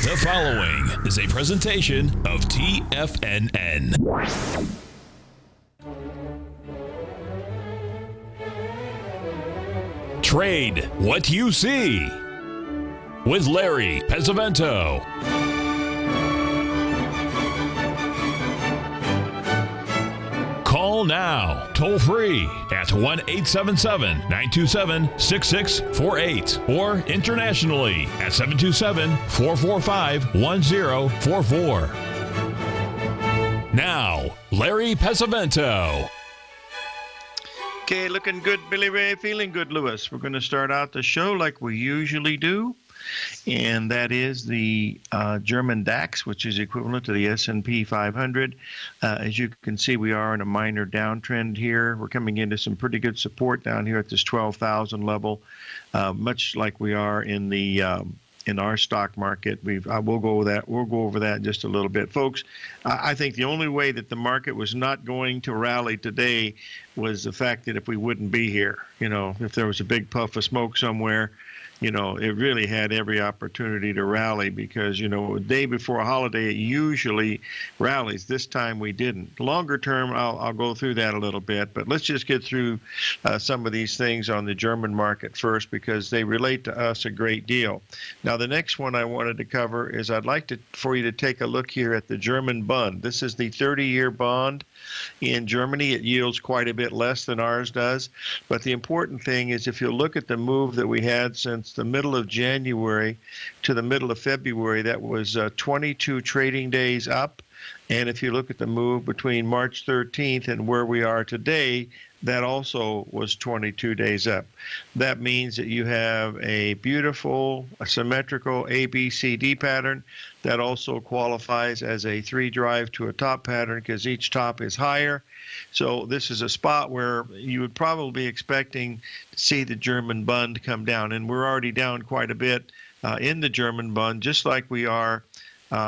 The following is a presentation of TFNN. Trade what you see with Larry Pesavento. Call now, toll free at 1-877-927-6648 or internationally at 727-445-1044. Now, Larry Pesavento. Okay, looking good, Billy Ray. Feeling good, Lewis. We're going to start out the show like we usually do, and that is the German DAX, which is equivalent to the S&P 500. As you can see, we are in a minor downtrend here. We're coming into some pretty good support down here at this 12,000 level, much like we are in the in our stock market. We'll go over that. We'll go over that in just a little bit, folks. I think the only way that the market was not going to rally today was the fact that if we wouldn't be here, if there was a big puff of smoke somewhere, it really had every opportunity to rally because, a day before a holiday, it usually rallies. This time we didn't. Longer term, I'll go through that a little bit, but let's just get through some of these things on the German market first because they relate to us a great deal. Now, the next one I wanted to cover is I'd like for you to take a look here at the German Bund. This is the 30-year bond. In Germany, it yields quite a bit less than ours does. But the important thing is if you look at the move that we had since the middle of January to the middle of February, that was 22 trading days up. And if you look at the move between March 13th and where we are today, that also was 22 days up. That means that you have a beautiful, symmetrical ABCD pattern that also qualifies as a 3-drive to a top pattern because each top is higher. So this is a spot where you would probably be expecting to see the German Bund come down. And we're already down quite a bit in the German Bund, just like we are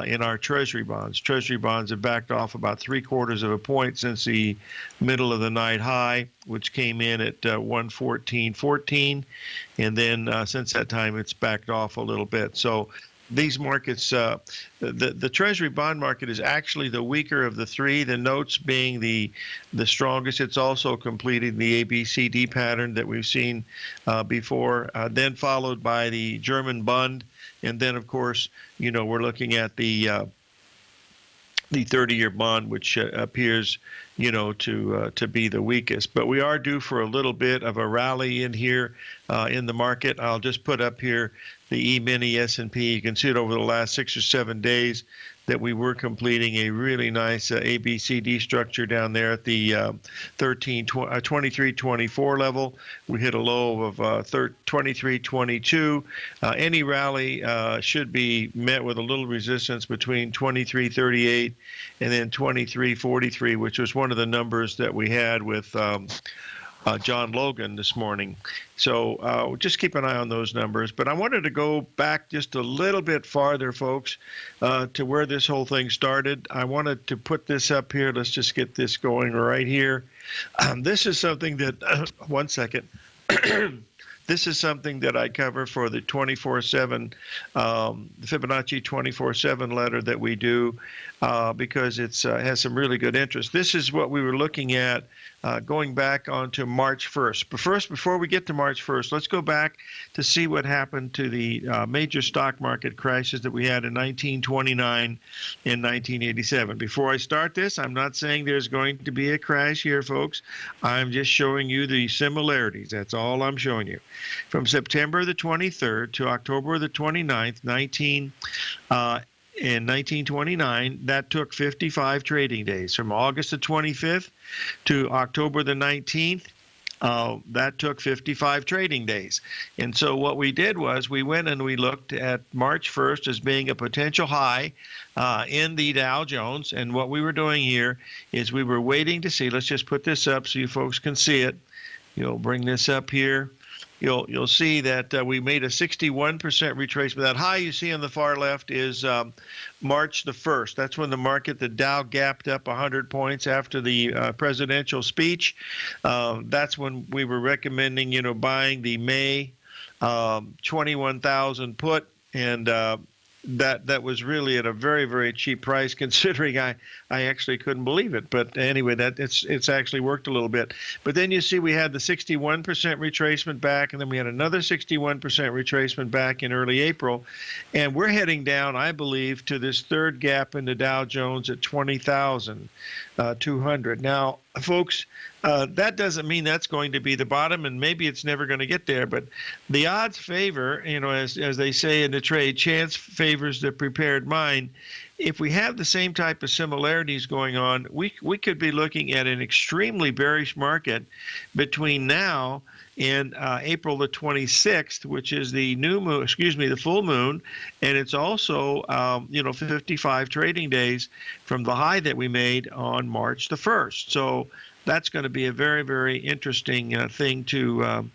in our Treasury bonds. Treasury bonds have backed off about 3/4 of a point since the middle of the night high, which came in at 114.14, and then since that time it's backed off a little bit. So these markets, the Treasury bond market is actually the weaker of the three, the notes being the strongest. It's also completing the ABCD pattern that we've seen before, then followed by the German Bund. And then, of course, we're looking at the 30-year bond, which appears, to be the weakest. But we are due for a little bit of a rally in here in the market. I'll just put up here the E-mini S&P. You can see it over the last 6 or 7 days that we were completing a really nice ABCD structure down there at the 23.24 level. We hit a low of 23.22. Any rally should be met with a little resistance between 23.38 and then 23.43, which was one of the numbers that we had with John Logan this morning. So just keep an eye on those numbers. But I wanted to go back just a little bit farther, folks, to where this whole thing started. I wanted to put this up here. Let's just get this going right here. This is something that, one second. This is something that I cover for the 24/7, Fibonacci 24/7 letter that we do because it has some really good interest. This is what we were looking at going back onto March 1st. But first, before we get to March 1st, let's go back to see what happened to the major stock market crashes that we had in 1929 and 1987. Before I start this, I'm not saying there's going to be a crash here, folks. I'm just showing you the similarities. That's all I'm showing you. From September the 23rd to October the 29th, in 1929, that took 55 trading days. From August the 25th to October the 19th, that took 55 trading days. And so what we did was we went and we looked at March 1st as being a potential high in the Dow Jones. And what we were doing here is we were waiting to see. Let's just put this up so you folks can see it. You'll bring this up here. You'll see that we made a 61% retracement. That high you see on the far left is March the 1st. That's when the Dow gapped up 100 points after the presidential speech. That's when we were recommending, buying the May 21,000 put and that was really at a very, very cheap price, considering I actually couldn't believe it. But anyway, that it's actually worked a little bit. But then you see we had the 61% retracement back, and then we had another 61% retracement back in early April, and we're heading down, I believe, to this third gap in the Dow Jones at 20,200. Now, folks, that doesn't mean that's going to be the bottom, and maybe it's never going to get there. But the odds favor, as they say in the trade, chance favors the prepared mind. If we have the same type of similarities going on, we could be looking at an extremely bearish market between now and April the 26th, which is the the full moon, and it's also 55 trading days from the high that we made on March the 1st. So that's going to be a very, very interesting thing to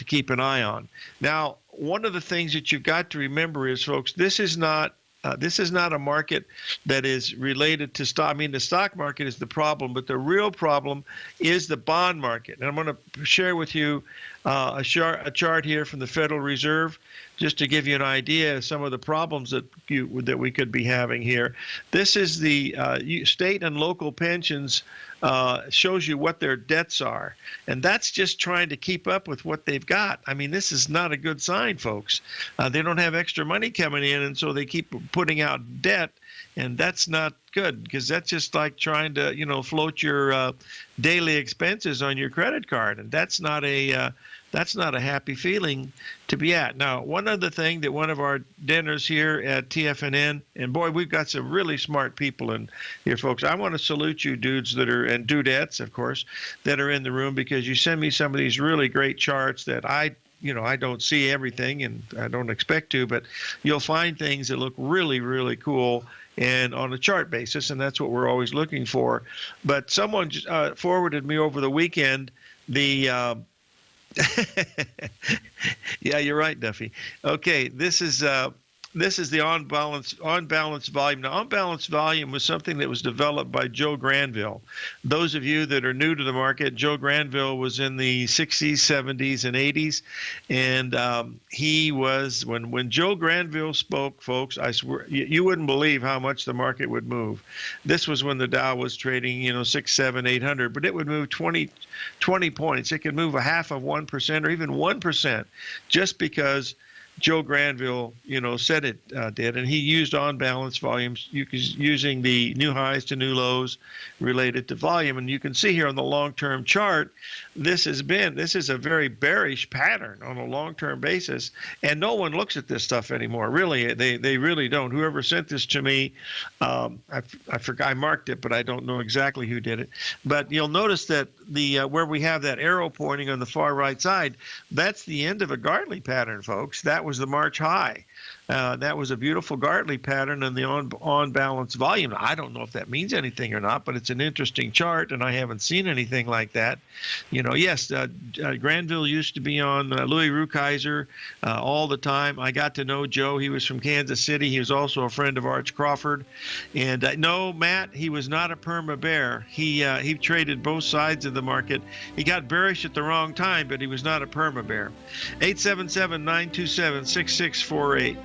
keep an eye on. Now, one of the things that you've got to remember is, folks, this is not a market that is related to stock. I mean, the stock market is the problem, but the real problem is the bond market. And I'm going to share with you a chart here from the Federal Reserve, just to give you an idea of some of the problems that we could be having here. This is the state and local pensions. Shows you what their debts are, and that's just trying to keep up with what they've got. I mean, this is not a good sign, folks. They don't have extra money coming in, and so they keep putting out debt, and that's not good, because that's just like trying to float your daily expenses on your credit card, and that's not a happy feeling to be at. Now, one other thing that one of our dinners here at TFNN, and boy, we've got some really smart people in here, folks. I want to salute you dudes and dudettes, of course, that are in the room, because you send me some of these really great charts that I don't see everything, and I don't expect to, but you'll find things that look really, really cool and on a chart basis, and that's what we're always looking for. But someone forwarded me over the weekend the yeah, you're right, Duffy. Okay, this is the on-balance volume. Now, on-balance volume was something that was developed by Joe Granville. Those of you that are new to the market, Joe Granville was in the 60s, 70s, and 80s, and he was, when Joe Granville spoke, folks, I swear, you wouldn't believe how much the market would move. This was when the Dow was trading, 600, 700, 800, but it would move 20 points. It could move 0.5% or even 1%, just because Joe Granville, said it did, and he used on-balance volumes using the new highs to new lows related to volume. And you can see here on the long-term chart, this is a very bearish pattern on a long-term basis, and no one looks at this stuff anymore. Really, they really don't. Whoever sent this to me, I forgot, I marked it, but I don't know exactly who did it. But you'll notice that where we have that arrow pointing on the far right side, that's the end of a Gartley pattern, folks. That was the March high. That was a beautiful Gartley pattern in the on-balance volume. I don't know if that means anything or not, but it's an interesting chart, and I haven't seen anything like that. Yes, Granville used to be on Louis Rukeyser all the time. I got to know Joe. He was from Kansas City. He was also a friend of Arch Crawford. And no, Matt, he was not a perma bear. He traded both sides of the market. He got bearish at the wrong time, but he was not a perma bear. 877-927-6648.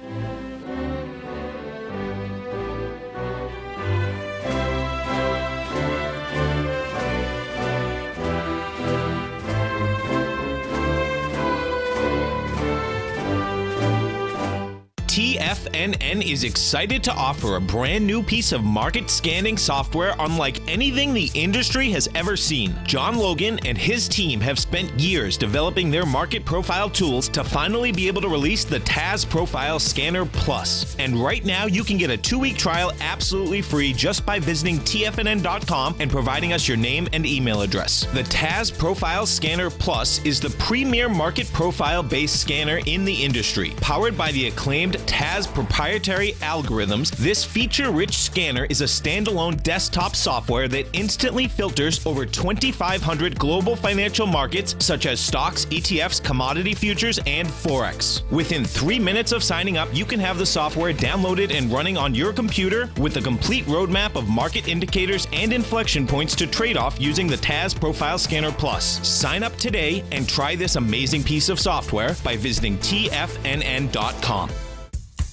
TFNN is excited to offer a brand new piece of market scanning software unlike anything the industry has ever seen. John Logan and his team have spent years developing their market profile tools to finally be able to release the TAS Profile Scanner Plus. And right now you can get a 2-week trial absolutely free just by visiting TFNN.com and providing us your name and email address. The TAS Profile Scanner Plus is the premier market profile-based scanner in the industry. Powered by the acclaimed TAS proprietary algorithms, this feature-rich scanner is a standalone desktop software that instantly filters over 2,500 global financial markets such as stocks, ETFs, commodity futures, and Forex. Within 3 minutes of signing up, you can have the software downloaded and running on your computer with a complete roadmap of market indicators and inflection points to trade off using the TAS Profile Scanner Plus. Sign up today and try this amazing piece of software by visiting TFNN.com.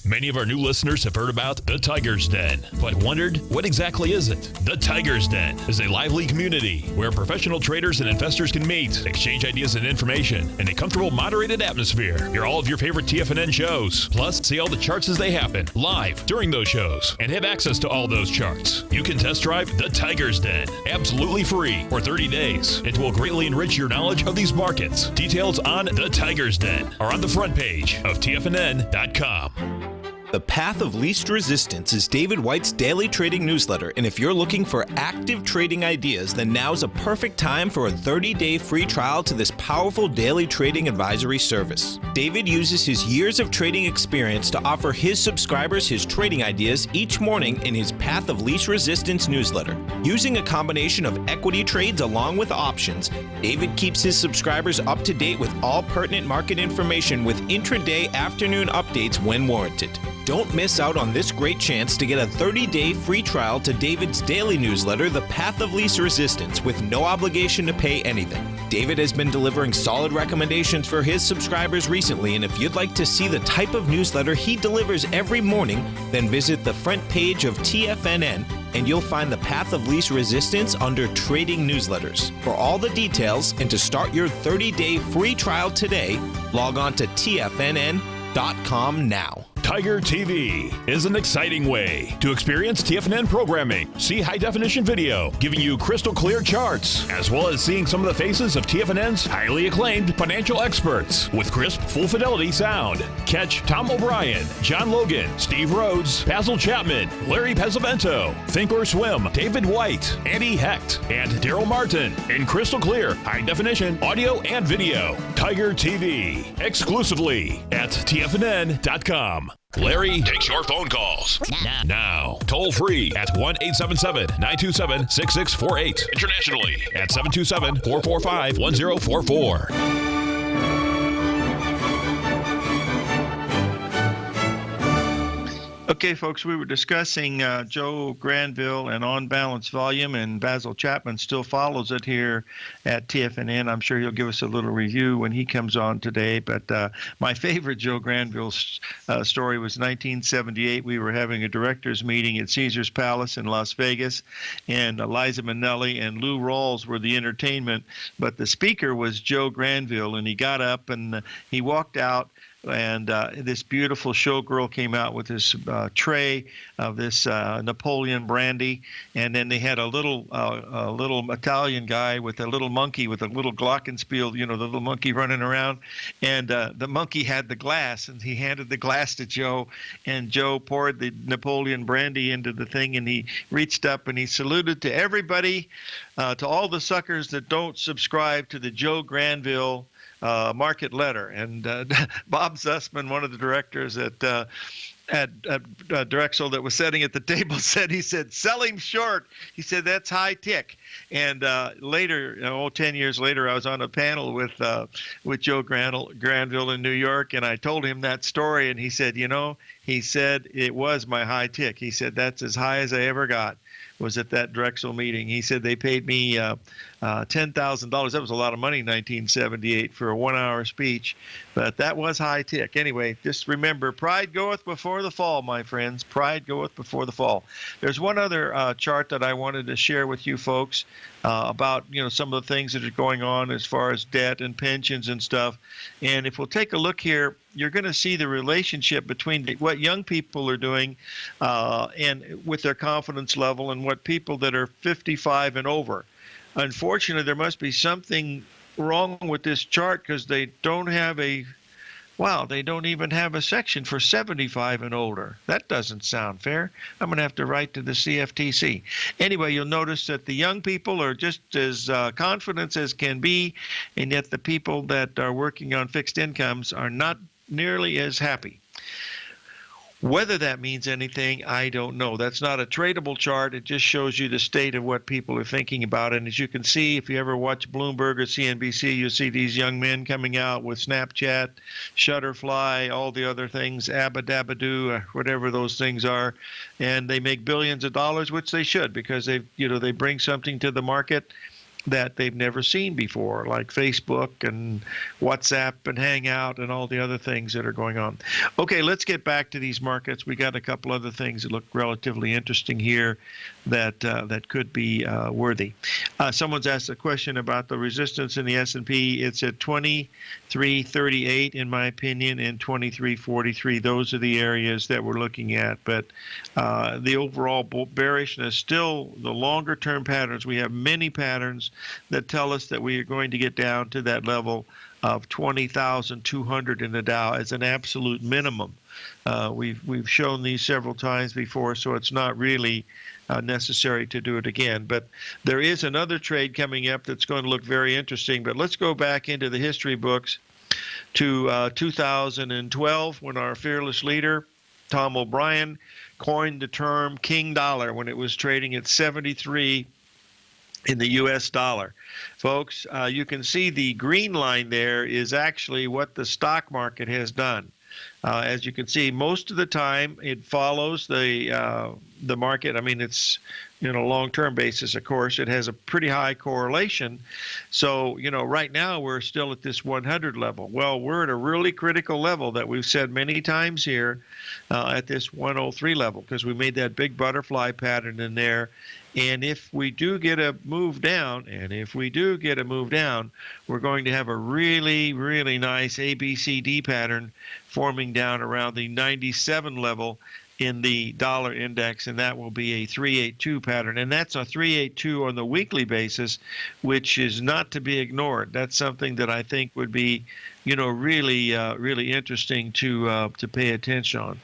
Many of our new listeners have heard about the Tiger's Den, but wondered, what exactly is it? The Tiger's Den is a lively community where professional traders and investors can meet, exchange ideas and information in a comfortable, moderated atmosphere. Hear all of your favorite TFNN shows, plus see all the charts as they happen, live during those shows, and have access to all those charts. You can test drive the Tiger's Den, absolutely free for 30 days. It will greatly enrich your knowledge of these markets. Details on the Tiger's Den are on the front page of TFNN.com. The Path of Least Resistance is David White's daily trading newsletter, and if you're looking for active trading ideas, then now's a perfect time for a 30-day free trial to this powerful daily trading advisory service. David uses his years of trading experience to offer his subscribers his trading ideas each morning in his Path of Least Resistance newsletter. Using a combination of equity trades along with options, David keeps his subscribers up to date with all pertinent market information with intraday afternoon updates when warranted. Don't miss out on this great chance to get a 30-day free trial to David's daily newsletter, The Path of Least Resistance, with no obligation to pay anything. David has been delivering solid recommendations for his subscribers recently, and if you'd like to see the type of newsletter he delivers every morning, then visit the front page of TFNN, and you'll find The Path of Least Resistance under Trading Newsletters. For all the details and to start your 30-day free trial today, log on to TFNN.com now. Tiger TV is an exciting way to experience TFNN programming. See high-definition video, giving you crystal clear charts, as well as seeing some of the faces of TFNN's highly acclaimed financial experts with crisp, full-fidelity sound. Catch Tom O'Brien, John Logan, Steve Rhodes, Basil Chapman, Larry Pesavento, Think or Swim, David White, Andy Hecht, and Daryl Martin in crystal clear, high-definition audio and video. Tiger TV, exclusively at TFNN.com. Larry takes your phone calls now. Toll free at 1-877-927-6648. Internationally at 727-445-1044. Okay, folks, we were discussing Joe Granville and On Balance Volume, and Basil Chapman still follows it here at TFNN. I'm sure he'll give us a little review when he comes on today. But my favorite Joe Granville story was 1978. We were having a directors meeting at Caesar's Palace in Las Vegas, and Liza Minnelli and Lou Rawls were the entertainment. But the speaker was Joe Granville, and he got up and he walked out. And this beautiful showgirl came out with this tray of this Napoleon brandy, and then they had a little Italian guy with a little monkey with a little glockenspiel, the little monkey running around, and the monkey had the glass, and he handed the glass to Joe, and Joe poured the Napoleon brandy into the thing, and he reached up and he saluted to everybody, to all the suckers that don't subscribe to the Joe Granville market letter. And Bob Zussman, one of the directors at Drexel that was sitting at the table, he said, sell him short. He said, that's high tick. And later, 10 years later, I was on a panel with Joe Granville in New York, and I told him that story, and he said, he said, it was my high tick. He said, that's as high as I ever got, was at that Drexel meeting. He said they paid me $10,000. That was a lot of money in 1978 for a 1-hour speech, but that was high tick. Anyway, just remember, pride goeth before the fall, my friends. Pride goeth before the fall. There's one other chart that I wanted to share with you folks about some of the things that are going on as far as debt and pensions and stuff. And if we'll take a look here, you're going to see the relationship between what young people are doing and with their confidence level and what people that are 55 and over. Unfortunately, there must be something wrong with this chart because they don't even have a section for 75 and older. That doesn't sound fair. I'm going to have to write to the CFTC. Anyway, you'll notice that the young people are just as confident as can be, and yet the people that are working on fixed incomes are not nearly as happy. Whether that means anything, I don't know. That's not a tradable chart. It just shows you the state of what people are thinking about. And as you can see, if you ever watch Bloomberg or CNBC, you'll see these young men coming out with Snapchat, Shutterfly, all the other things, Abadabadoo, whatever those things are. And they make billions of dollars, which they should, because they bring something to the market. that they've never seen before, like Facebook and WhatsApp and Hangout and all the other things that are going on. Okay, let's get back to these markets. We got a couple other things that look relatively interesting here that could be worthy. Someone's asked a question about the resistance in the S&P. It's at 2338 in my opinion, and 2343. Those are the areas that we're looking at. But the overall bearishness, still the longer term patterns, we have many patterns that tell us that we are going to get down to that level of 20,200 in the Dow as an absolute minimum. We've shown these several times before, so it's not really necessary to do it again. But there is another trade coming up that's going to look very interesting. But let's go back into the history books to 2012, when our fearless leader, Tom O'Brien, coined the term King Dollar when it was trading at 73 in the U.S. dollar. Folks, you can see the green line there is actually what the stock market has done. As you can see, most of the time it follows the market. I mean, it's long-term basis, of course, it has a pretty high correlation. So, right now we're still at this 100 level. Well, we're at a really critical level that we've said many times here at this 103 level, because we made that big butterfly pattern in there. And if we do get a move down, we're going to have a really, really nice ABCD pattern forming down around the 97 level in the dollar index, and that will be a 382 pattern. And that's a 382 on the weekly basis, which is not to be ignored. That's something that I think would be, really interesting to pay attention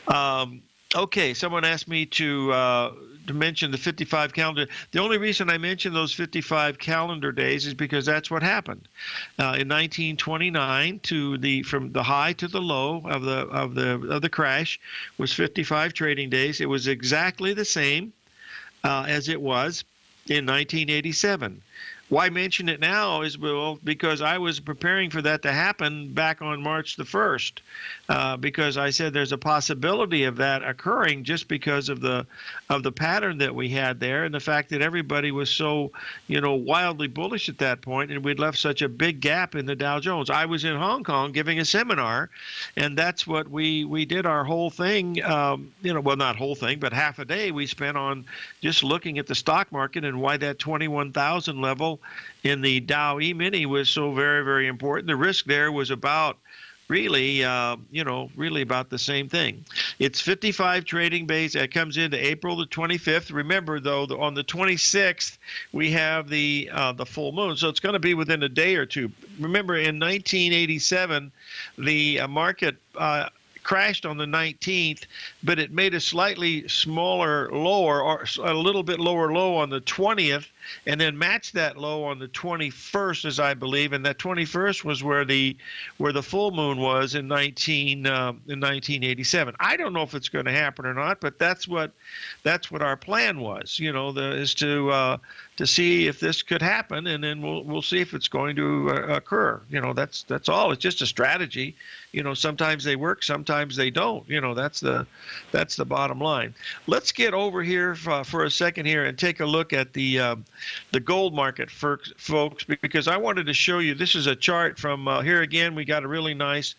on. Okay, someone asked me to mention the 55 calendar. The only reason I mentioned those 55 calendar days is because that's what happened in 1929. From the high to the low of the crash was 55 trading days. It was exactly the same as it was in 1987. Why mention it now is, well, because I was preparing for that to happen back on March the 1st, because I said there's a possibility of that occurring just because of the pattern that we had there, and the fact that everybody was so wildly bullish at that point, and we'd left such a big gap in the Dow Jones. I was in Hong Kong giving a seminar, and that's what we did our whole thing. Well, not whole thing, but half a day we spent on just looking at the stock market and why that 21,000 level in the Dow E-mini was so very, very important. The risk there was about really about the same thing. It's 55 trading days. That comes into April the 25th. Remember, though, on the 26th, we have the full moon, so it's going to be within a day or two. Remember, in 1987, the market crashed on the 19th, but it made a slightly smaller lower, or a little bit lower low on the 20th, and then matched that low on the 21st, as I believe, and that 21st was where the full moon was in 1987. I don't know if it's going to happen or not, but that's what our plan was. Is to see if this could happen, and then we'll see if it's going to occur. That's all. It's just a strategy. Sometimes they work, sometimes they don't. That's the bottom line. Let's get over here for a second here and take a look at the gold market, folks, because I wanted to show you. This is a chart from here again. We got a really nice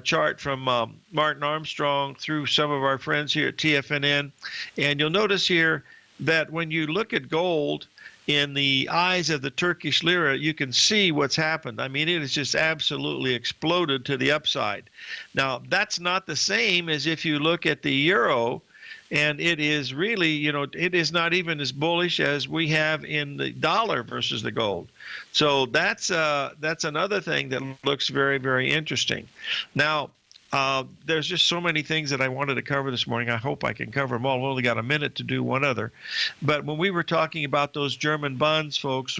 chart from Martin Armstrong through some of our friends here at TFNN, and you'll notice here that when you look at gold in the eyes of the Turkish lira, you can see what's happened. I mean, it has just absolutely exploded to the upside. Now, that's not the same as if you look at the euro, and it is really, it is not even as bullish as we have in the dollar versus the gold. So that's another thing that looks very, very interesting. Now, there's just so many things that I wanted to cover this morning. I hope I can cover them all. I've only got a minute to do one other. But when we were talking about those German bonds, folks,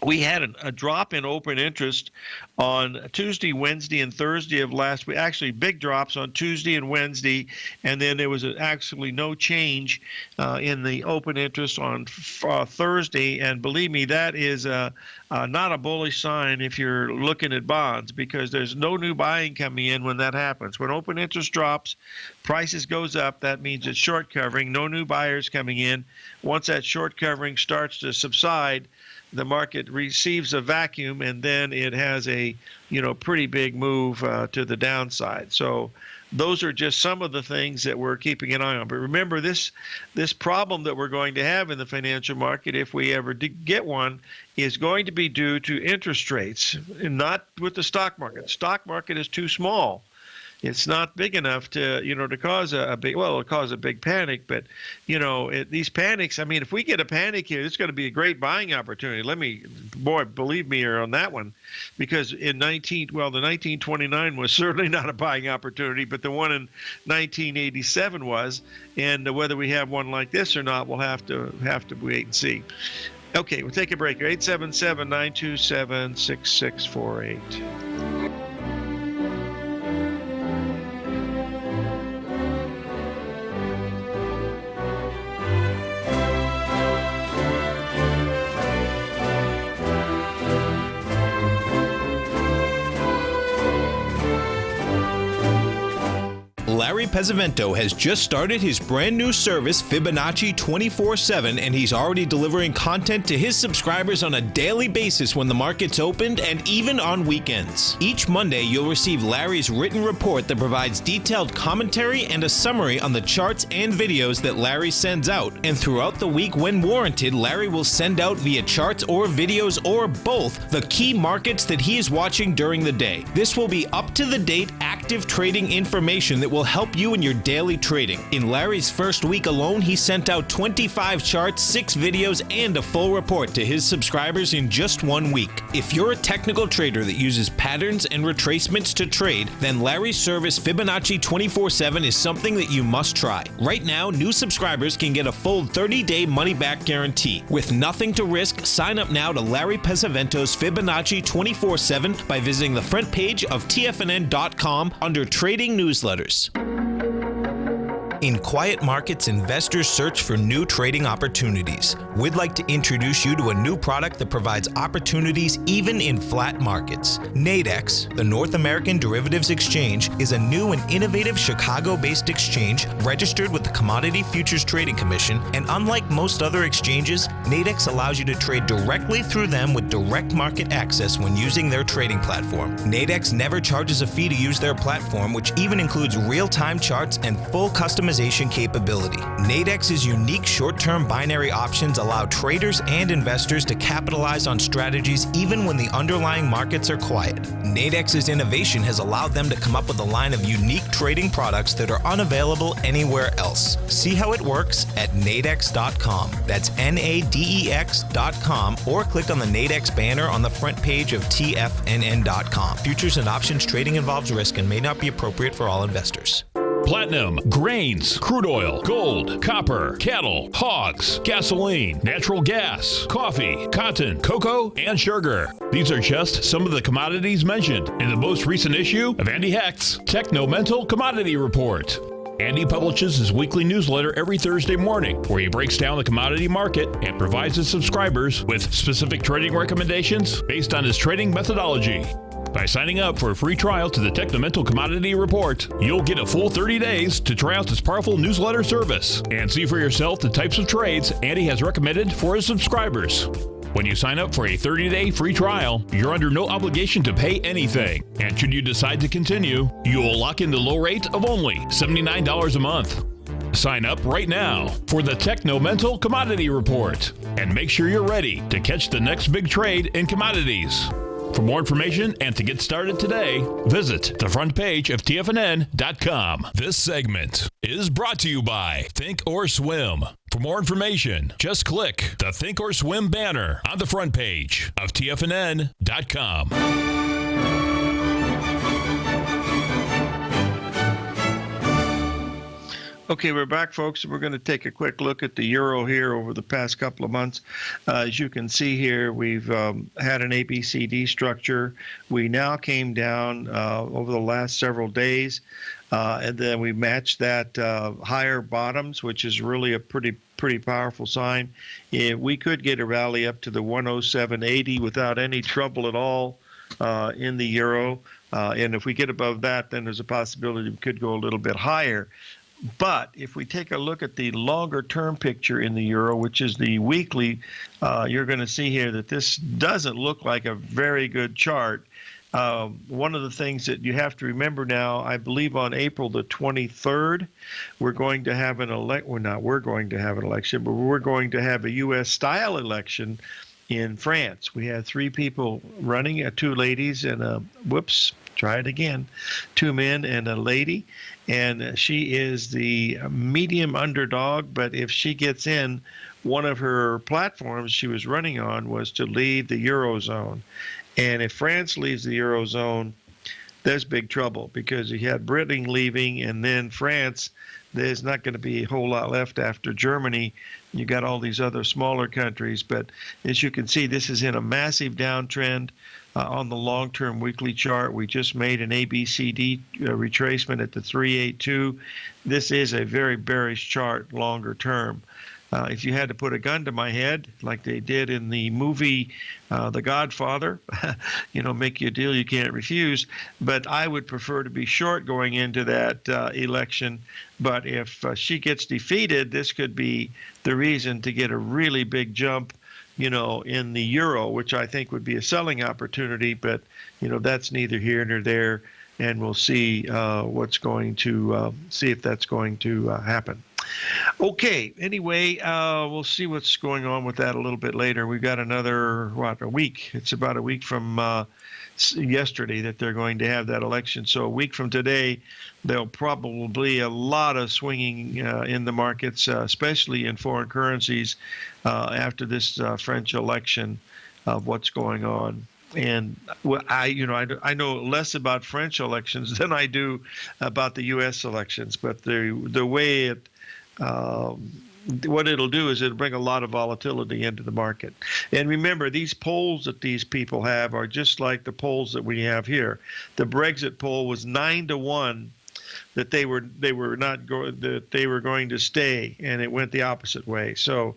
we had a drop in open interest on Tuesday, Wednesday, and Thursday of last week. Actually, big drops on Tuesday and Wednesday, and then there was actually no change in the open interest on Thursday. And believe me, that is not a bullish sign if you're looking at bonds, because there's no new buying coming in when that happens. When open interest drops, prices goes up. That means it's short covering. No new buyers coming in. Once that short covering starts to subside, the market receives a vacuum, and then it has a pretty big move to the downside. So those are just some of the things that we're keeping an eye on. But remember, this problem that we're going to have in the financial market, if we ever get one, is going to be due to interest rates, and not with the stock market. Stock market is too small. It's not big enough to, to cause a big, well, it'll cause a big panic, but, these panics, I mean, if we get a panic here, it's going to be a great buying opportunity. Believe me on that one, because the 1929 was certainly not a buying opportunity, but the one in 1987 was, and whether we have one like this or not, we'll have to wait and see. Okay, we'll take a break here. 877-927-6648. Larry Pesavento has just started his brand new service, Fibonacci 24/7, and he's already delivering content to his subscribers on a daily basis when the market's opened and even on weekends. Each Monday, you'll receive Larry's written report that provides detailed commentary and a summary on the charts and videos that Larry sends out. And throughout the week, when warranted, Larry will send out via charts or videos or both the key markets that he is watching during the day. This will be up-to-the-date, active trading information that will help you in your daily trading. In Larry's first week alone, he sent out 25 charts, 6 videos, and a full report to his subscribers in just 1 week. If you're a technical trader that uses patterns and retracements to trade, then Larry's service Fibonacci 24/7 is something that you must try. Right now, new subscribers can get a full 30-day money-back guarantee. With nothing to risk, sign up now to Larry Pesavento's Fibonacci 24/7 by visiting the front page of TFNN.com under Trading Newsletters. In quiet markets, investors search for new trading opportunities. We'd like to introduce you to a new product that provides opportunities even in flat markets. Nadex, the North American Derivatives Exchange, is a new and innovative Chicago-based exchange registered with the Commodity Futures Trading Commission, and unlike most other exchanges, Nadex allows you to trade directly through them with direct market access when using their trading platform. Nadex never charges a fee to use their platform, which even includes real-time charts and full customization capability. Nadex's unique short-term binary options allow traders and investors to capitalize on strategies even when the underlying markets are quiet. Nadex's innovation has allowed them to come up with a line of unique trading products that are unavailable anywhere else. See how it works at nadex.com. That's NADEX.com, or click on the Nadex banner on the front page of TFNN.com. Futures and options trading involves risk and may not be appropriate for all investors. Platinum, grains, crude oil, gold, copper, cattle, hogs, gasoline, natural gas, coffee, cotton, cocoa, and sugar. These are just some of the commodities mentioned in the most recent issue of Andy Hecht's Techno-Mental Commodity Report. Andy publishes his weekly newsletter every Thursday morning, where he breaks down the commodity market and provides his subscribers with specific trading recommendations based on his trading methodology. By signing up for a free trial to the Techno-Mental Commodity Report, you'll get a full 30 days to try out this powerful newsletter service and see for yourself the types of trades Andy has recommended for his subscribers. When you sign up for a 30-day free trial, you're under no obligation to pay anything. And should you decide to continue, you will lock in the low rate of only $79 a month. Sign up right now for the Techno-Mental Commodity Report and make sure you're ready to catch the next big trade in commodities. For more information and to get started today, visit the front page of TFNN.com. This segment is brought to you by Think or Swim. For more information, just click the Think or Swim banner on the front page of TFNN.com. Okay, we're back, folks. We're going to take a quick look at the euro here over the past couple of months. As you can see here, we've had an ABCD structure. We now came down over the last several days, and then we matched that higher bottoms, which is really a pretty powerful sign. We could get a rally up to the 107.80 without any trouble at all in the euro. And if we get above that, then there's a possibility we could go a little bit higher. But if we take a look at the longer term picture in the euro, which is the weekly, you're going to see here that this doesn't look like a very good chart. One of the things that you have to remember now, I believe on April the 23rd, we're going to have an election. Well, not we're going to have an election, but we're going to have a U.S. style election in France. We have 3 people running, 2 ladies and a, try it again, 2 men and a lady. And she is the medium underdog, but if she gets in, one of her platforms she was running on was to leave the Eurozone. And if France leaves the Eurozone, there's big trouble, because you had Britain leaving, and then France, there's not going to be a whole lot left after Germany. You got all these other smaller countries. But as you can see, this is in a massive downtrend. On the long-term weekly chart, we just made an ABCD retracement at the 382. This is a very bearish chart longer term. If you had to put a gun to my head, like they did in the movie The Godfather, make you a deal you can't refuse, but I would prefer to be short going into that election. But if she gets defeated, this could be the reason to get a really big jump in the euro, which I think would be a selling opportunity, but, that's neither here nor there, and we'll see what's going to, see if that's going to happen. Okay, anyway, we'll see what's going on with that a little bit later. We've got another, a week. It's about a week from yesterday that they're going to have that election. So a week from today, there'll probably a lot of swinging in the markets, especially in foreign currencies, after this French election of what's going on. And I know less about French elections than I do about the U.S. elections, but the way it what it'll do is it'll bring a lot of volatility into the market. And remember, these polls that these people have are just like the polls that we have here. The Brexit poll was 9-1 that they were going to stay, and it went the opposite way. So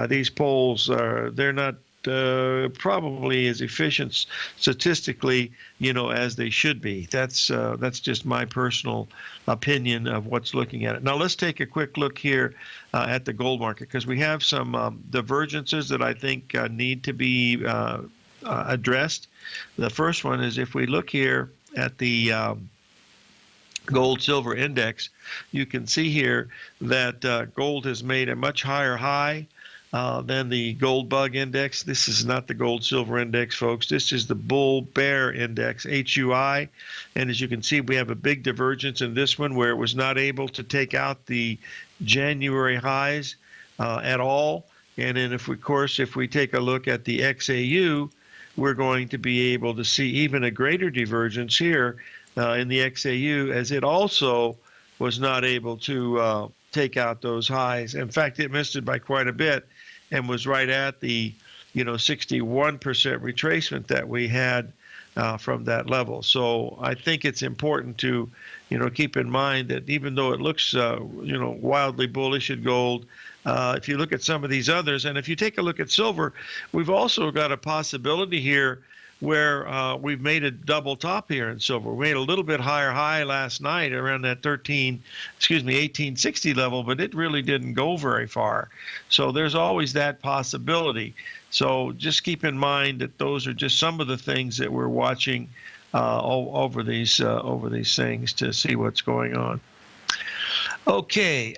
these polls they're not probably as efficient statistically, as they should be. That's just my personal opinion of what's looking at it. Now let's take a quick look here at the gold market, because we have some divergences that I think need to be addressed. The first one is if we look here at the gold silver index, you can see here that gold has made a much higher high than the gold bug index. This is not the gold silver index, folks. This is the bull bear index, HUI. And as you can see, we have a big divergence in this one where it was not able to take out the January highs at all. And then if we take a look at the XAU, we're going to be able to see even a greater divergence here in the XAU, as it also was not able to take out those highs. In fact, it missed it by quite a bit and was right at the 61% retracement that we had from that level. So I think it's important to keep in mind that even though it looks wildly bullish at gold, if you look at some of these others, and if you take a look at silver, we've also got a possibility here where we've made a double top here in silver. We made a little bit higher high last night around that 1860 level, but it really didn't go very far. So there's always that possibility. So just keep in mind that those are just some of the things that we're watching over these things to see what's going on. Okay,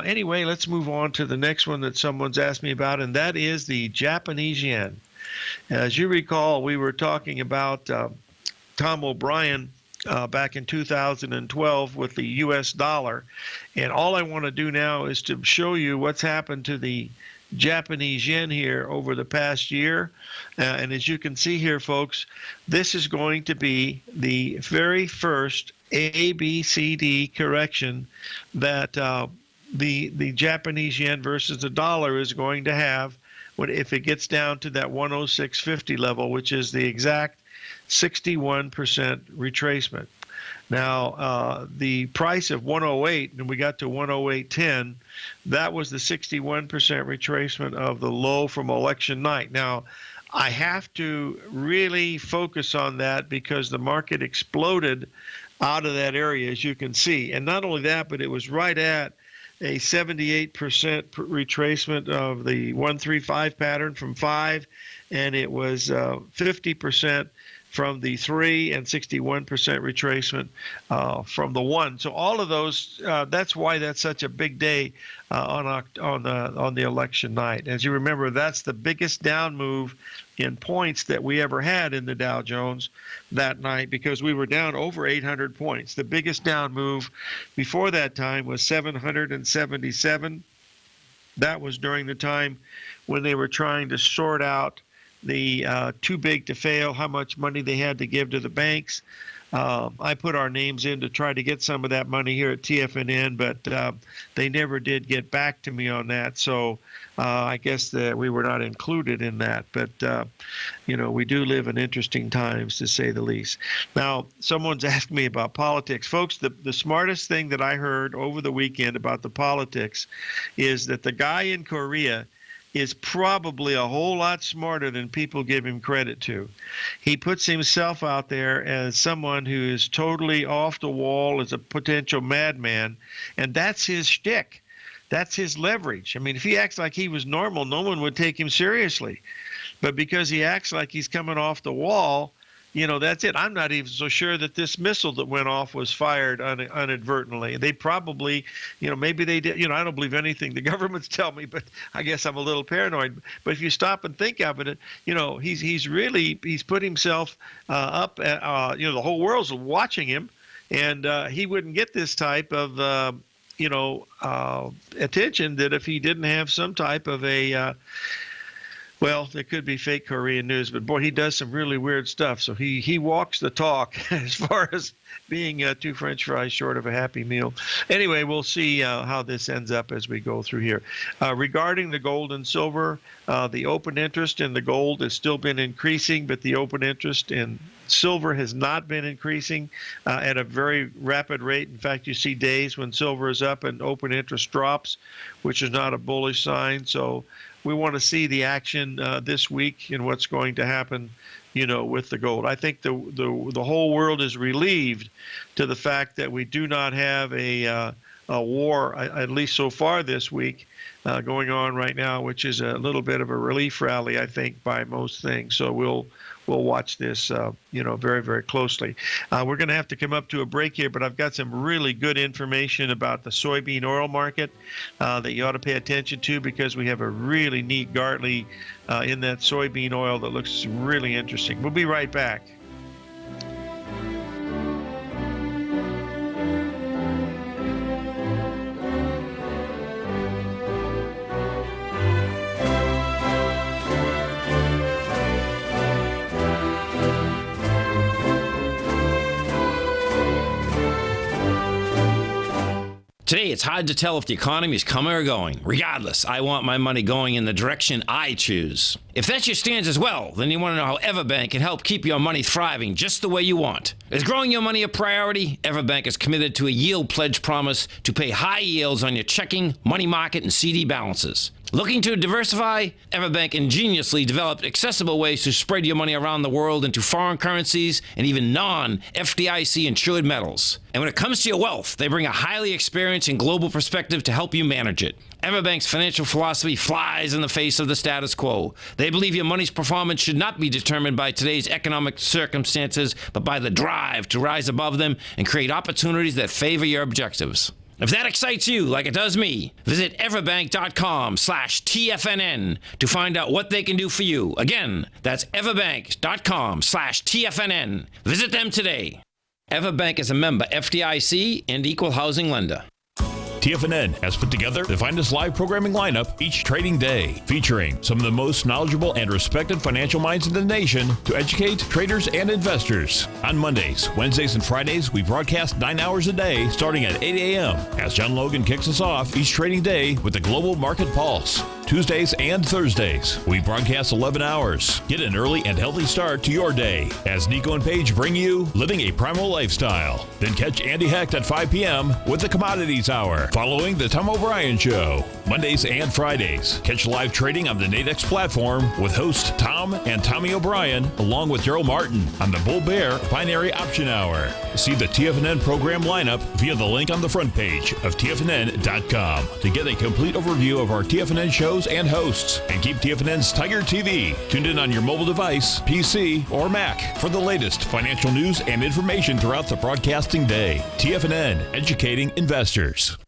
anyway, let's move on to the next one that someone's asked me about, and that is the Japanese yen. As you recall, we were talking about Tom O'Brien back in 2012 with the U.S. dollar. And all I want to do now is to show you what's happened to the Japanese yen here over the past year. And as you can see here, folks, this is going to be the very first ABCD correction that the Japanese yen versus the dollar is going to have if it gets down to that 106.50 level, which is the exact 61% retracement. Now, the price of 108, and we got to 108.10, that was the 61% retracement of the low from election night. Now, I have to really focus on that because the market exploded out of that area, as you can see. And not only that, but it was right at a 78% retracement of the 135 pattern from 5, and it was 50% from the 3 and 61% retracement from the 1. So all of those, that's why that's such a big day on the election night. As you remember, that's the biggest down move in points that we ever had in the Dow Jones that night, because we were down over 800 points. The biggest down move before that time was 777. That was during the time when they were trying to sort out the too big to fail, how much money they had to give to the banks. I put our names in to try to get some of that money here at TFNN, but they never did get back to me on that. So I guess that we were not included in that. But, we do live in interesting times, to say the least. Now, someone's asked me about politics. Folks, the smartest thing that I heard over the weekend about the politics is that the guy in Korea is probably a whole lot smarter than people give him credit to. He puts himself out there as someone who is totally off the wall, as a potential madman, and that's his shtick. That's his leverage. I mean, if he acts like he was normal, no one would take him seriously. But because he acts like he's coming off the wall, that's it. I'm not even so sure that this missile that went off was fired inadvertently. They probably, maybe they did. I don't believe anything the governments tell me, but I guess I'm a little paranoid. But if you stop and think of it, he's put himself up. The whole world's watching him, and he wouldn't get this type of attention that if he didn't have some type of a well, there could be fake Korean news, but boy, he does some really weird stuff. So he walks the talk as far as being 2 French fries short of a Happy Meal. Anyway, we'll see how this ends up as we go through here. Regarding the gold and silver, the open interest in the gold has still been increasing, but the open interest in silver has not been increasing at a very rapid rate. In fact, you see days when silver is up and open interest drops, which is not a bullish sign. So we want to see the action this week and what's going to happen, with the gold. I think the whole world is relieved to the fact that we do not have a war, at least so far this week, going on right now, which is a little bit of a relief rally, I think, by most things. So we'll watch this, very, very closely. We're going to have to come up to a break here, but I've got some really good information about the soybean oil market that you ought to pay attention to, because we have a really neat Gartley in that soybean oil that looks really interesting. We'll be right back. Today, it's hard to tell if the economy is coming or going. Regardless, I want my money going in the direction I choose. If that's your stance as well, then you want to know how Everbank can help keep your money thriving just the way you want. Is growing your money a priority? Everbank is committed to a yield pledge promise to pay high yields on your checking, money market, and CD balances. Looking to diversify? Everbank ingeniously developed accessible ways to spread your money around the world into foreign currencies and even non-FDIC insured metals. And when it comes to your wealth, they bring a highly experienced and global perspective to help you manage it. Everbank's financial philosophy flies in the face of the status quo. They believe your money's performance should not be determined by today's economic circumstances, but by the drive to rise above them and create opportunities that favor your objectives. If that excites you like it does me, visit everbank.com/TFNN to find out what they can do for you. Again, that's everbank.com/TFNN. Visit them today. Everbank is a member FDIC and equal housing lender. TFNN has put together the finest live programming lineup each trading day, featuring some of the most knowledgeable and respected financial minds in the nation to educate traders and investors. On Mondays, Wednesdays, and Fridays, we broadcast 9 hours a day starting at 8 a.m. as John Logan kicks us off each trading day with the Global Market Pulse. Tuesdays and Thursdays, we broadcast 11 hours. Get an early and healthy start to your day as Nico and Paige bring you Living a Primal Lifestyle. Then catch Andy Hecht at 5 p.m. with the Commodities Hour, following the Tom O'Brien Show. Mondays and Fridays, catch live trading on the Nadex platform with host Tom and Tommy O'Brien, along with Daryl Martin on the Bull Bear Binary Option Hour. See the TFNN program lineup via the link on the front page of TFNN.com to get a complete overview of our TFNN shows and hosts, and keep TFNN's Tiger TV tuned in on your mobile device, PC, or Mac for the latest financial news and information throughout the broadcasting day. TFNN, educating investors.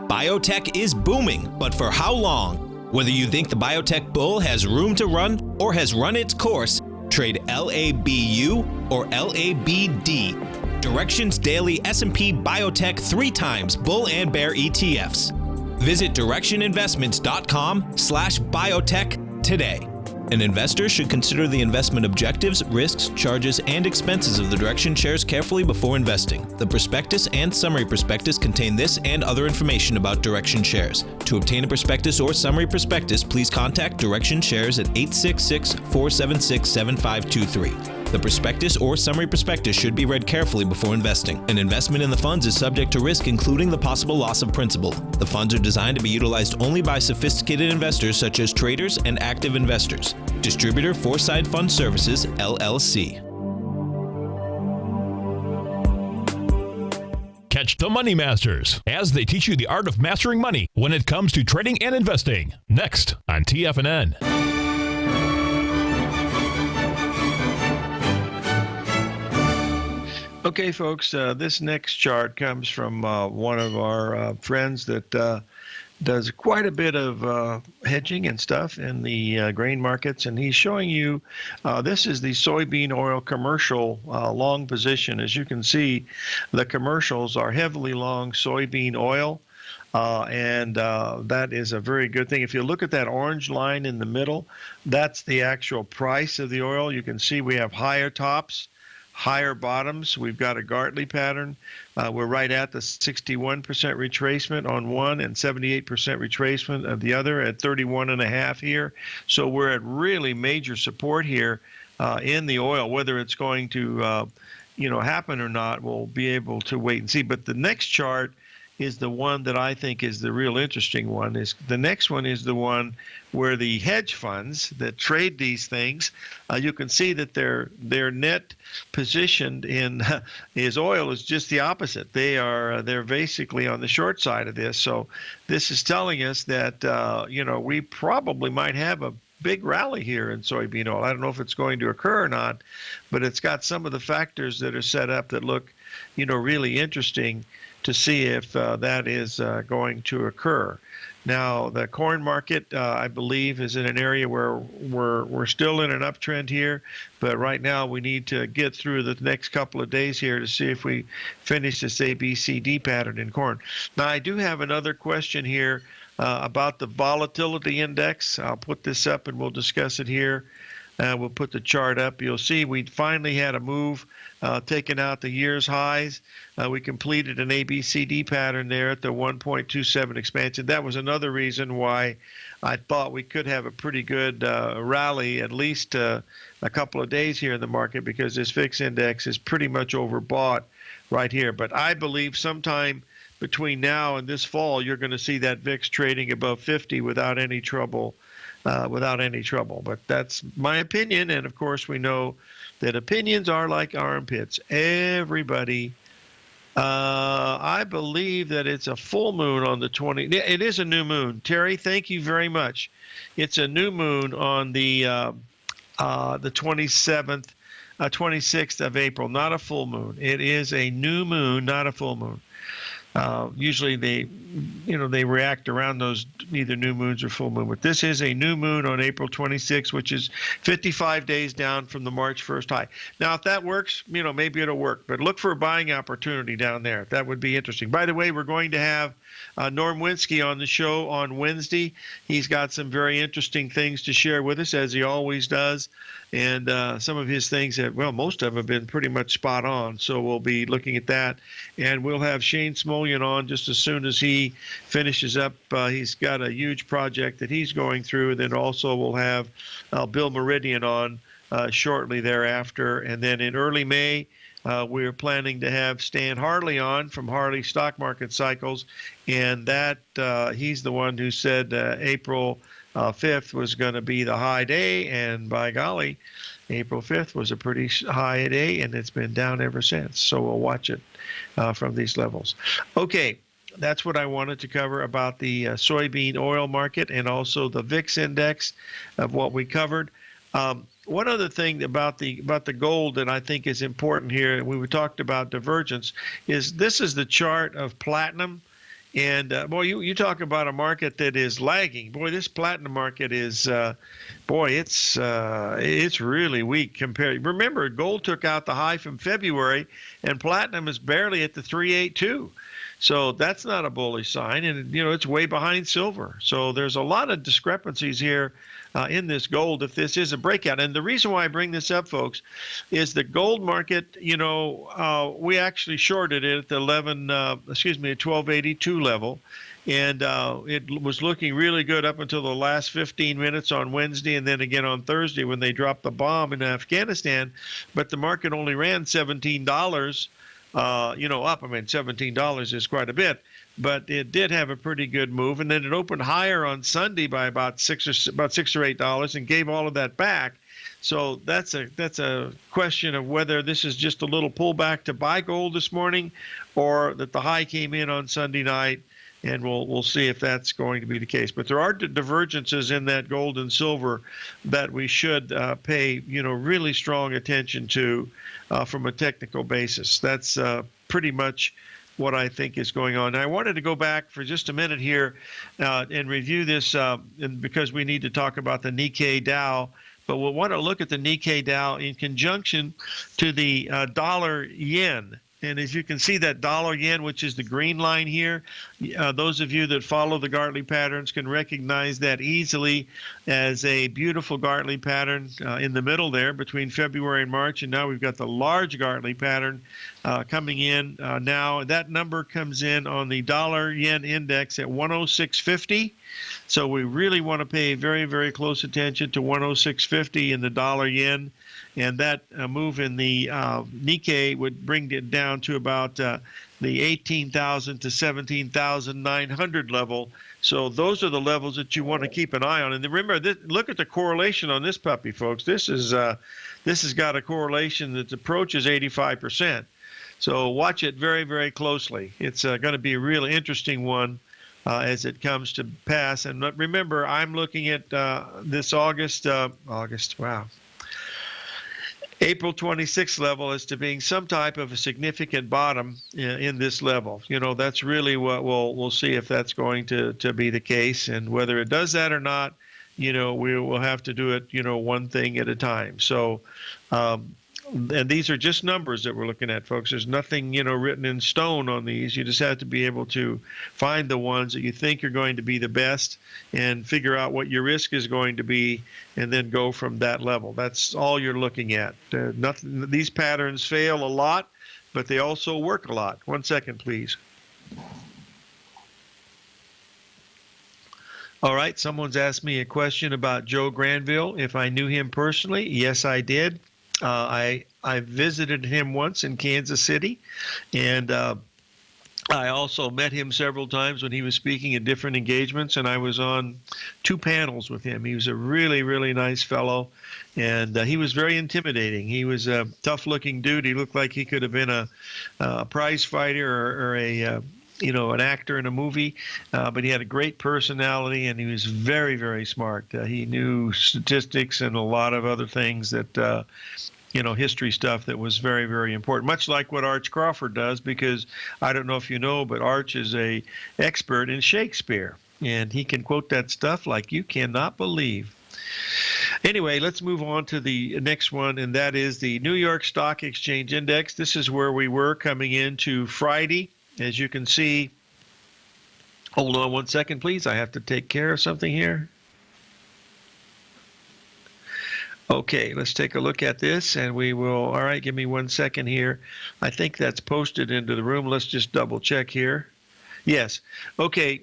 Biotech is booming, but for how long? Whether you think the biotech bull has room to run or has run its course, trade LABU or LABD. Directions Daily S&P Biotech 3 times bull and bear ETFs. Visit directioninvestments.com/biotech today. An investor should consider the investment objectives, risks, charges, and expenses of the Direction shares carefully before investing. The prospectus and summary prospectus contain this and other information about Direction shares. To obtain a prospectus or summary prospectus, please contact Direction shares at 866-476-7523. The prospectus or summary prospectus should be read carefully before investing. An investment in the funds is subject to risk, including the possible loss of principal. The funds are designed to be utilized only by sophisticated investors such as traders and active investors. Distributor Foreside Fund Services, LLC. Catch the Money Masters as they teach you the art of mastering money when it comes to trading and investing. Next on TFNN. Okay, folks, this next chart comes from one of our friends that does quite a bit of hedging and stuff in the grain markets, and he's showing you this is the soybean oil commercial long position. As you can see, the commercials are heavily long soybean oil, and that is a very good thing. If you look at that orange line in the middle, that's the actual price of the oil. You can see we have higher tops, higher bottoms. We've got a Gartley pattern. We're right at the 61% retracement on one and 78% retracement of the other at 31.5 here. So we're at really major support here in the oil. Whether it's going to happen or not, we'll be able to wait and see. But the next chart is the one that I think is the real interesting one. The next one is the one where the hedge funds that trade these things, you can see that their net positioned in is oil is just the opposite. They're basically on the short side of this. So this is telling us that we probably might have a big rally here in soybean oil. I don't know if it's going to occur or not, but it's got some of the factors that are set up that look, really interesting to see if that is going to occur. Now, the corn market, I believe, is in an area where we're still in an uptrend here, but right now we need to get through the next couple of days here to see if we finish this ABCD pattern in corn. Now, I do have another question here about the volatility index. I'll put this up and we'll discuss it here. We'll put the chart up. You'll see we finally had a move, taking out the year's highs. We completed an ABCD pattern there at the 1.27 expansion. That was another reason why I thought we could have a pretty good rally, at least a couple of days here in the market, because this VIX index is pretty much overbought right here. But I believe sometime between now and this fall, you're going to see that VIX trading above 50 without any trouble. But that's my opinion, and of course we know that opinions are like armpits. Everybody, I believe that it's a full moon on the 20th. It is a new moon. Terry, thank you very much. It's a new moon on the 27th, 26th of April, not a full moon. It is a new moon, not a full moon. Usually they react around those either new moons or full moon. But this is a new moon on April 26th, which is 55 days down from the March 1st high. Now, if that works, maybe it'll work. But look for a buying opportunity down there. That would be interesting. By the way, we're going to have Norm Winsky on the show on Wednesday. He's got some very interesting things to share with us, as he always does. And some of his things most of them have been pretty much spot on. So we'll be looking at that. And we'll have Shane Smolian on just as soon as he finishes up. He's got a huge project that he's going through. And then also we'll have Bill Meridian on shortly thereafter. And then in early May, we're planning to have Stan Harley on from Harley Stock Market Cycles. And that he's the one who said April 5th was going to be the high day, and by golly, April 5th was a pretty high day, and it's been down ever since. So we'll watch it from these levels. Okay, that's what I wanted to cover about the soybean oil market and also the VIX index of what we covered. One other thing about the gold that I think is important here, and we talked about divergence, is this is the chart of platinum. And boy, you talk about a market that is lagging. Boy, this platinum market is, it's really weak compared. Remember, gold took out the high from February, and platinum is barely at the 382. So that's not a bullish sign, and it's way behind silver. So there's a lot of discrepancies here in this gold if this is a breakout. And the reason why I bring this up, folks, is the gold market. We actually shorted it at the 1282 level, and it was looking really good up until the last 15 minutes on Wednesday, and then again on Thursday when they dropped the bomb in Afghanistan. But the market only ran $17. Up. I mean, $17 is quite a bit, but it did have a pretty good move, and then it opened higher on Sunday by about $6 or $8 and gave all of that back. So that's a question of whether this is just a little pullback to buy gold this morning, or that the high came in on Sunday night. And we'll see if that's going to be the case. But there are divergences in that gold and silver that we should pay, really strong attention to from a technical basis. That's pretty much what I think is going on. Now, I wanted to go back for just a minute here and review this, because we need to talk about the Nikkei Dow. But we'll want to look at the Nikkei Dow in conjunction to the dollar yen. And as you can see, that dollar yen, which is the green line here, those of you that follow the Gartley patterns can recognize that easily as a beautiful Gartley pattern in the middle there between February and March. And now we've got the large Gartley pattern coming in now. That number comes in on the dollar yen index at 106.50. So we really want to pay very, very close attention to 106.50 in the dollar yen. And that move in the Nikkei would bring it down to about the 18,000 to 17,900 level. So those are the levels that you want to keep an eye on. And remember, look at the correlation on this puppy, folks. This has got a correlation that approaches 85%. So watch it very, very closely. It's going to be a real interesting one as it comes to pass. And remember, I'm looking at this April 26th level as to being some type of a significant bottom in this level. That's really what we'll see if that's going to be the case, and whether it does that or not, we will have to do it, one thing at a time. So, and these are just numbers that we're looking at, folks. There's nothing, written in stone on these. You just have to be able to find the ones that you think are going to be the best and figure out what your risk is going to be, and then go from that level. That's all you're looking at. These patterns fail a lot, but they also work a lot. 1 second, please. All right, someone's asked me a question about Joe Granville, if I knew him personally. Yes, I did. I visited him once in Kansas City, and I also met him several times when he was speaking at different engagements, and I was on 2 panels with him. He was a really, really nice fellow, and he was very intimidating. He was a tough-looking dude. He looked like he could have been a prize fighter or an actor in a movie, but he had a great personality, and he was very, very smart. He knew statistics and a lot of other things that history stuff that was very, very important, much like what Arch Crawford does, because I don't know if you know, but Arch is a expert in Shakespeare, and he can quote that stuff like you cannot believe. Anyway, let's move on to the next one, and that is the New York Stock Exchange Index. This is where we were coming into Friday. As you can see, hold on one second, please. I have to take care of something here. Okay, let's take a look at this, and we will, all right, give me 1 second here. I think that's posted into the room. Let's just double check here. Yes, okay.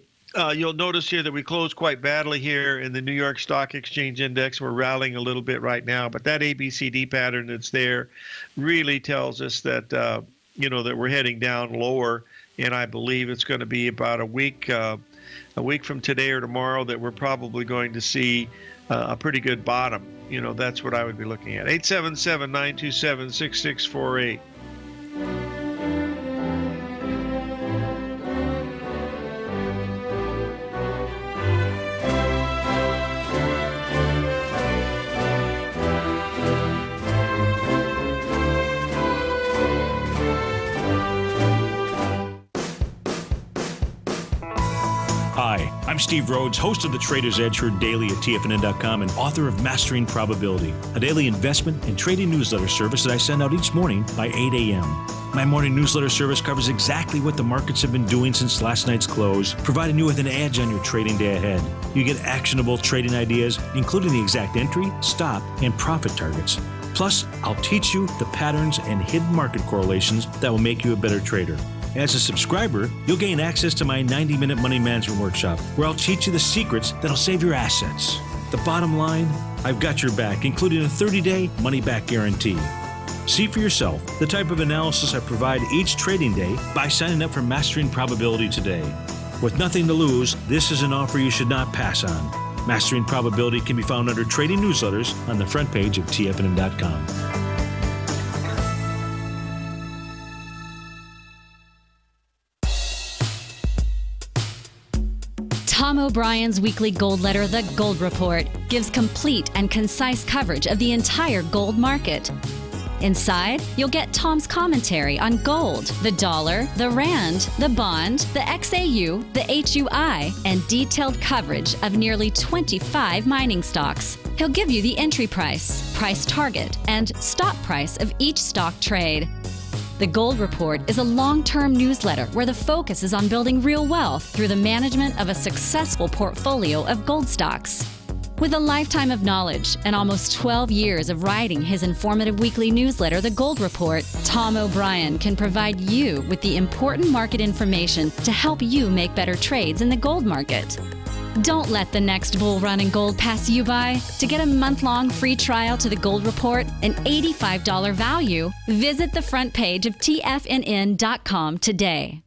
You'll notice here that we closed quite badly here in the New York Stock Exchange Index. We're rallying a little bit right now, but that ABCD pattern that's there really tells us that, that we're heading down lower, and I believe it's going to be about a week from today or tomorrow that we're probably going to see a pretty good bottom. That's what I would be looking at. 877-927-6648. Hi, I'm Steve Rhodes, host of the Trader's Edge, heard daily at TFNN.com and author of Mastering Probability, a daily investment and trading newsletter service that I send out each morning by 8 a.m. My morning newsletter service covers exactly what the markets have been doing since last night's close, providing you with an edge on your trading day ahead. You get actionable trading ideas, including the exact entry, stop, and profit targets. Plus, I'll teach you the patterns and hidden market correlations that will make you a better trader. As a subscriber, you'll gain access to my 90-minute money management workshop, where I'll teach you the secrets that'll save your assets. The bottom line, I've got your back, including a 30-day money-back guarantee. See for yourself the type of analysis I provide each trading day by signing up for Mastering Probability today. With nothing to lose, this is an offer you should not pass on. Mastering Probability can be found under Trading Newsletters on the front page of TFNN.com. Tom O'Brien's weekly gold letter, The Gold Report, gives complete and concise coverage of the entire gold market. Inside, you'll get Tom's commentary on gold, the dollar, the rand, the bond, the XAU, the HUI, and detailed coverage of nearly 25 mining stocks. He'll give you the entry price, price target, and stop price of each stock trade. The Gold Report is a long-term newsletter where the focus is on building real wealth through the management of a successful portfolio of gold stocks. With a lifetime of knowledge and almost 12 years of writing his informative weekly newsletter, The Gold Report, Tom O'Brien can provide you with the important market information to help you make better trades in the gold market. Don't let the next bull run in gold pass you by. To get a month-long free trial to The Gold Report, an $85 value, visit the front page of TFNN.com today.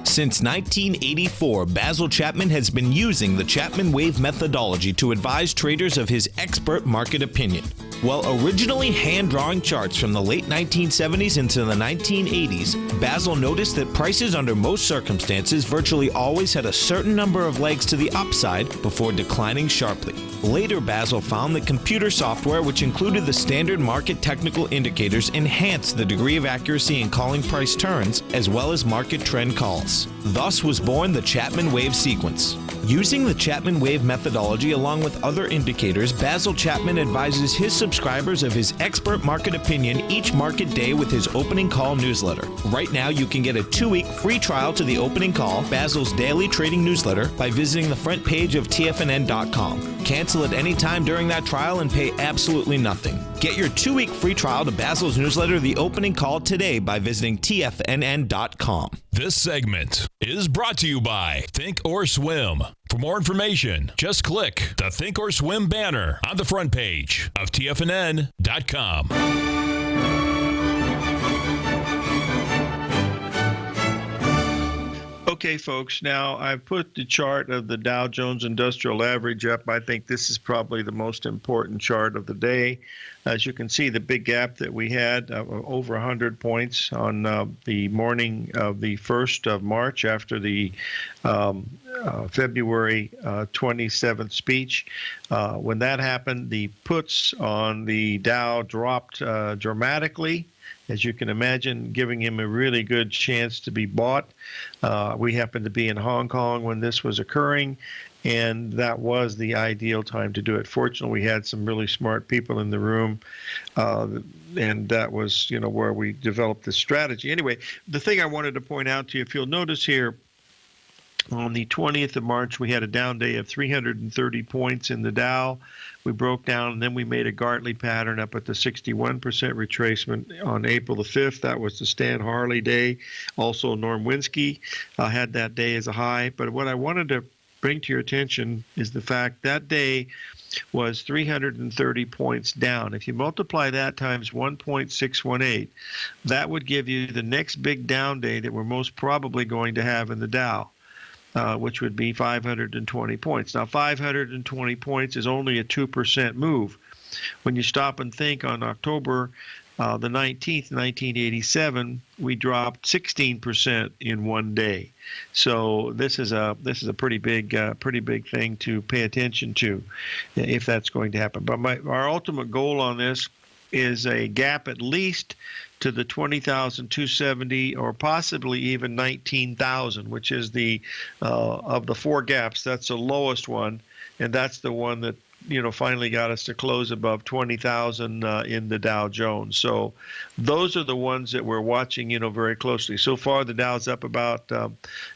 Since 1984, Basil Chapman has been using the Chapman Wave methodology to advise traders of his expert market opinion. While originally hand-drawing charts from the late 1970s into the 1980s, Basil noticed that prices under most circumstances virtually always had a certain number of legs to the upside before declining sharply. Later, Basil found that computer software, which included the standard market technical indicators, enhanced the degree of accuracy in calling price turns, as well as market trend calls. Thus was born the Chapman Wave sequence. Using the Chapman Wave methodology along with other indicators, Basil Chapman advises his subscribers of his expert market opinion each market day with his opening call newsletter. Right now, you can get a 2-week free trial to the opening call, Basil's daily trading newsletter, by visiting the front page of TFNN.com. Cancel at any time during that trial and pay absolutely nothing. Get your 2-week free trial to Basil's newsletter, The Opening Call, today by visiting TFNN.com. This segment is brought to you by Think or Swim. For more information, just click the Think or Swim banner on the front page of TFNN.com. Okay, Okay, folks, now I've put the chart of the Dow Jones Industrial Average up. I think this is probably the most important chart of the day. As you can see, the big gap that we had, over 100 points on the morning of the 1st of March after the February 27th speech. When that happened, the puts on the Dow dropped dramatically, as you can imagine, giving him a really good chance to be bought. We happened to be in Hong Kong when this was occurring, and that was the ideal time to do it. Fortunately, we had some really smart people in the room, and that was, where we developed this strategy. Anyway, the thing I wanted to point out to you, if you'll notice here, on the 20th of March, we had a down day of 330 points in the Dow. We broke down, and then we made a Gartley pattern up at the 61% retracement on April the 5th. That was the Stan Harley day. Also, Norm Winsky had that day as a high. But what I wanted to bring to your attention is the fact that day was 330 points down. If you multiply that times 1.618, that would give you the next big down day that we're most probably going to have in the Dow. Which would be 520 points. Now, 520 points is only a 2% move. When you stop and think, on October the 19th, 1987, we dropped 16% in one day. So this is a pretty big thing to pay attention to, if that's going to happen. But our ultimate goal on this is a gap at least to the 20,270 or possibly even 19,000, which is the of the four gaps, that's the lowest one, and that's the one that finally got us to close above 20,000 in the Dow Jones. So those are the ones that we're watching very closely. So far, the Dow's up about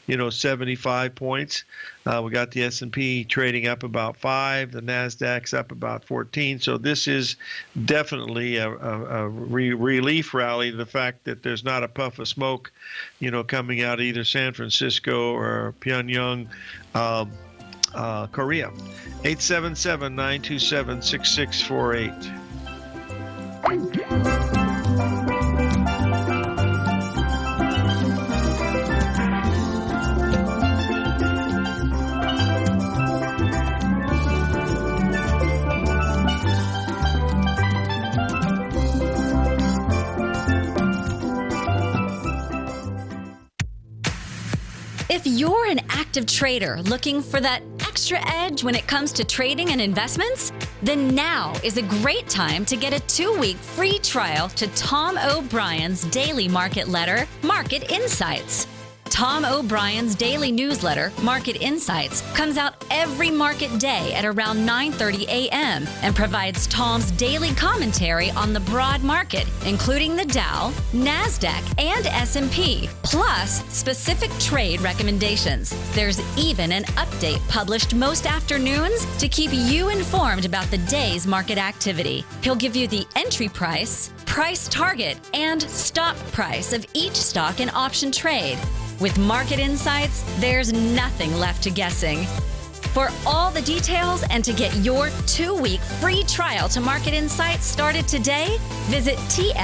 75 points. We got the S&P trading up about 5, the Nasdaq's up about 14. So this is definitely a relief rally. The fact that there's not a puff of smoke coming out of either San Francisco or Pyongyang, Korea. 877-927-6648. If you're an active trader looking for that extra edge when it comes to trading and investments, then now is a great time to get a 2-week free trial to Tom O'Brien's daily market letter, Market Insights. Tom O'Brien's daily newsletter, Market Insights, comes out every market day at around 9:30 a.m. and provides Tom's daily commentary on the broad market, including the Dow, Nasdaq, and S&P, plus specific trade recommendations. There's even an update published most afternoons to keep you informed about the day's market activity. He'll give you the entry price, price target, and stop price of each stock and option trade. With Market Insights, there's nothing left to guessing. For all the details and to get your 2-week free trial to Market Insights started today, visit TFNN.com.